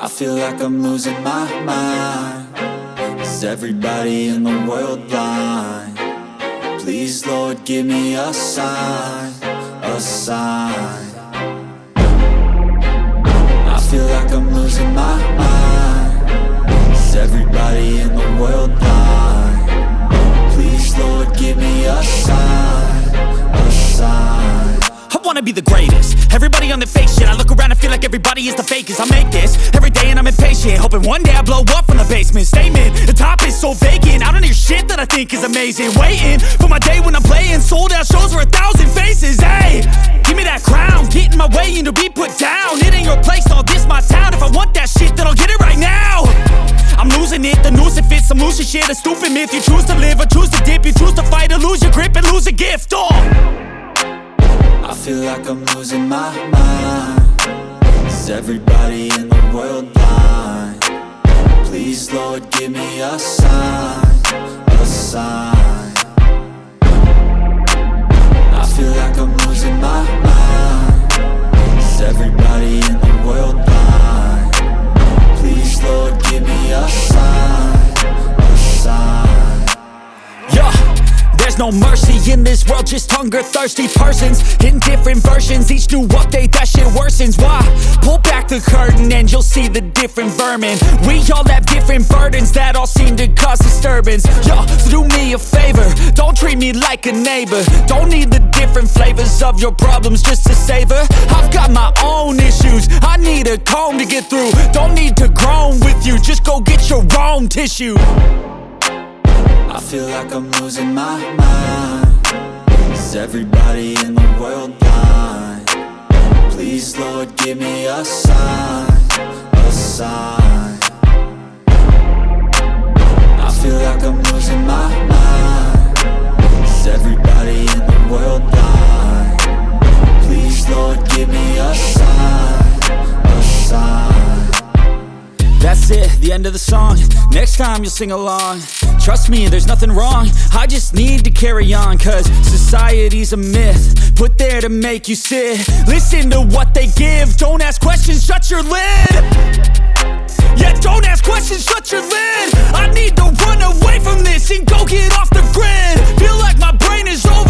feel like I'm losing my mind. Is everybody in the world blind? Please, Lord, give me a sign, a sign. I feel like I'm losing my mind. Is everybody in the world blind? Please, Lord, give me a sign, a sign. I wanna be the greatest. Everybody on the fake shit. I look around and feel like everybody is the fakest. I make this every day and I'm impatient, hoping one day I blow up from the basement. Statement, the top is so vacant. I don't hear shit that I think is amazing. Waiting for my day when I'm playing sold out shows for 1,000 faces. Hey, give me that crown, get in my way and to be put down. It ain't your place, no, this my town. If I want that shit, then I'll get it right now. I'm losing it, the noose it fits, some losing shit. A stupid myth, you choose to live or choose to dip. You choose to fight or lose your grip and lose a gift. I feel like I'm losing my mind. Is everybody in the world blind? Please, Lord, give me a sign, a sign. I feel like I'm losing my mind. Is everybody in the world blind? Please, Lord, give me a sign, a sign. Yeah. There's no mercy in this world, just hunger-thirsty persons in different versions. Each new update, that shit worsens. Why? Pull back the curtain and you'll see the different vermin. We all have different burdens that all seem to cause disturbance. Yo, so do me a favor, don't treat me like a neighbor. Don't need the different flavors of your problems just to savor. I've got my own issues, I need a comb to get through. Don't need to groan with you, just go get your own tissue. I feel like I'm losing my mind. Is everybody in the world blind? Please, Lord, give me a sign, a sign. I feel like I'm losing my mind. Is everybody in the world blind? Please, Lord, give me a sign, a sign. That's it, the end of the song. Next time you'll sing along. Trust me, there's nothing wrong. I just need to carry on, cause society's a myth put there to make you sit. Listen to what they give. Don't ask questions, shut your lid. Yeah, don't ask questions, shut your lid. I need to run away from this and go get off the grid. Feel like my brain is over